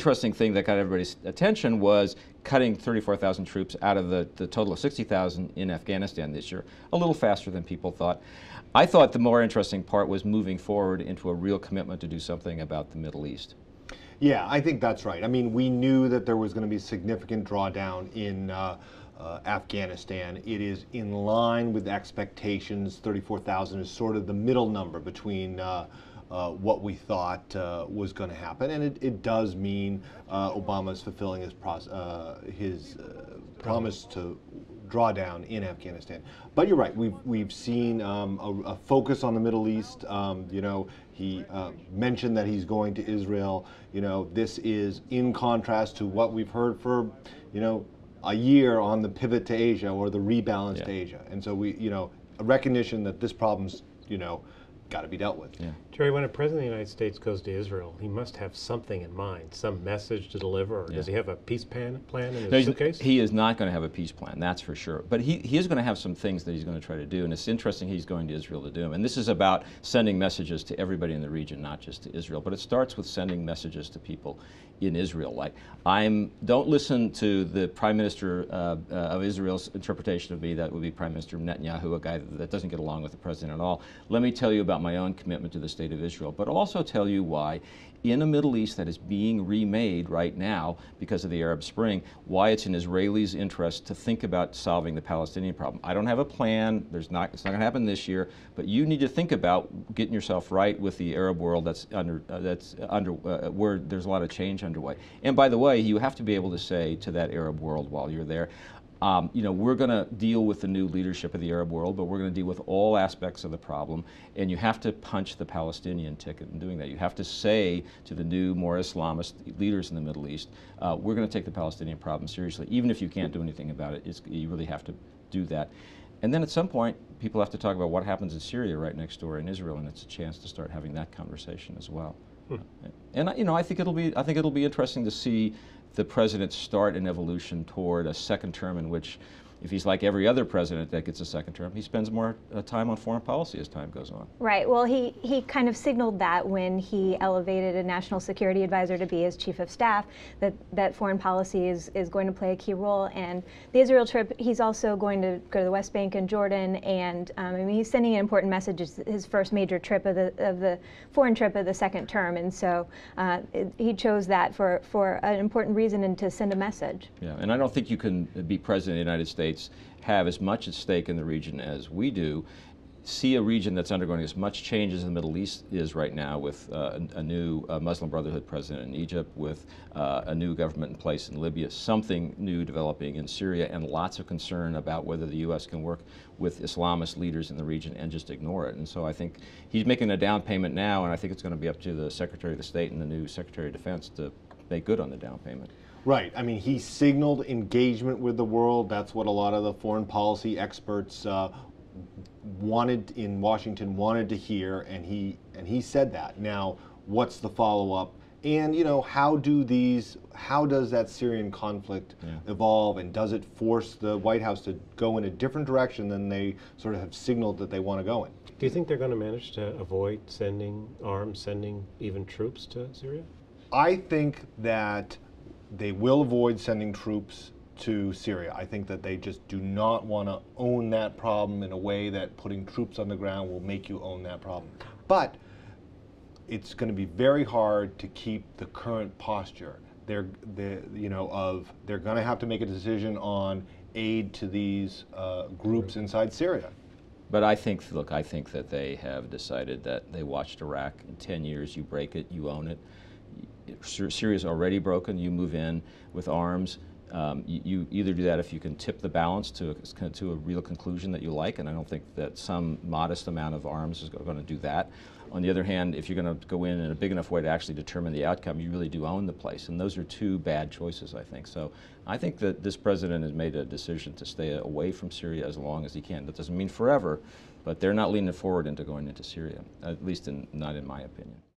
interesting thing that got everybody's attention was cutting 34,000 troops out of the total of 60,000 in Afghanistan this year, a little faster than people thought. I thought the more interesting part was moving forward into a real commitment to do something about the Middle East. Yeah, I think that's right. I mean, we knew that there was going to be significant drawdown in Afghanistan. It is in line with expectations. 34,000 is sort of the middle number between what we thought was going to happen, and it does mean Obama's fulfilling his promise to draw down in Afghanistan. But you're right. We've seen a focus on the Middle East. You know, he mentioned that he's going to Israel. You know, this is in contrast to what we've heard for, you know, a year on the pivot to Asia or the rebalance to Asia. And so we, you know, a recognition that this problem's, you know, got to be dealt with. Yeah. Jerry, when a president of the United States goes to Israel, he must have something in mind, some message to deliver, or does he have a peace plan in his suitcase? He is not going to have a peace plan, that's for sure. But he is going to have some things that he's going to try to do, and it's interesting he's going to Israel to do them. And this is about sending messages to everybody in the region, not just to Israel. But it starts with sending messages to people in Israel. Like, don't listen to the Prime Minister of Israel's interpretation of me. That would be Prime Minister Netanyahu, a guy that doesn't get along with the president at all. Let me tell you about my own commitment to the state of Israel, but also tell you why in a Middle East that is being remade right now because of the Arab Spring, why it's in Israelis' interest to think about solving the Palestinian problem. I don't have a plan. It's not going to happen this year, but you need to think about getting yourself right with the Arab world where there's a lot of change underway. And by the way, you have to be able to say to that Arab world while you're there, you know, we're going to deal with the new leadership of the Arab world, but we're going to deal with all aspects of the problem, and you have to punch the Palestinian ticket in doing that. You have to say to the new, more Islamist leaders in the Middle East, we're going to take the Palestinian problem seriously. Even if you can't do anything about it, you really have to do that. And then at some point, people have to talk about what happens in Syria right next door in Israel, and it's a chance to start having that conversation as well. And you know, I think it'll be interesting to see the president start an evolution toward a second term in which, if he's like every other president that gets a second term, he spends more time on foreign policy as time goes on. Right. Well, he kind of signaled that when he elevated a national security advisor to be his chief of staff, that foreign policy is going to play a key role. And the Israel trip, he's also going to go to the West Bank and Jordan, and I mean, he's sending an important message. It's his first major trip of the foreign trip of the second term, and so he chose that for an important reason and to send a message. Yeah, and I don't think you can be president of the United States, have as much at stake in the region as we do, see a region that's undergoing as much change as the Middle East is right now, with a new Muslim Brotherhood president in Egypt, with a new government in place in Libya, something new developing in Syria, and lots of concern about whether the U.S. can work with Islamist leaders in the region and just ignore it. And so I think he's making a down payment now, and I think it's going to be up to the Secretary of the State and the new Secretary of Defense to make good on the down payment. Right. I mean, he signaled engagement with the world. That's what a lot of the foreign policy experts wanted in Washington, wanted to hear, and he said that. Now, what's the follow-up? And, you know, how does that Syrian conflict evolve, and does it force the White House to go in a different direction than they sort of have signaled that they want to go in? Do you think they're going to manage to avoid sending arms, sending even troops to Syria? I think that they will avoid sending troops to Syria. I think that they just do not want to own that problem in a way that putting troops on the ground will make you own that problem. But it's going to be very hard to keep the current posture. They're going to have to make a decision on aid to these groups inside Syria. But I think that they have decided that they watched Iraq. In 10 years, you break it, you own it. Syria's already broken. You move in with arms. You either do that if you can tip the balance to a real conclusion that you like, and I don't think that some modest amount of arms is going to do that. On the other hand, if you're going to go in a big enough way to actually determine the outcome, you really do own the place, and those are two bad choices, I think. So I think that this president has made a decision to stay away from Syria as long as he can. That doesn't mean forever, but they're not leaning forward into going into Syria, at least not in my opinion.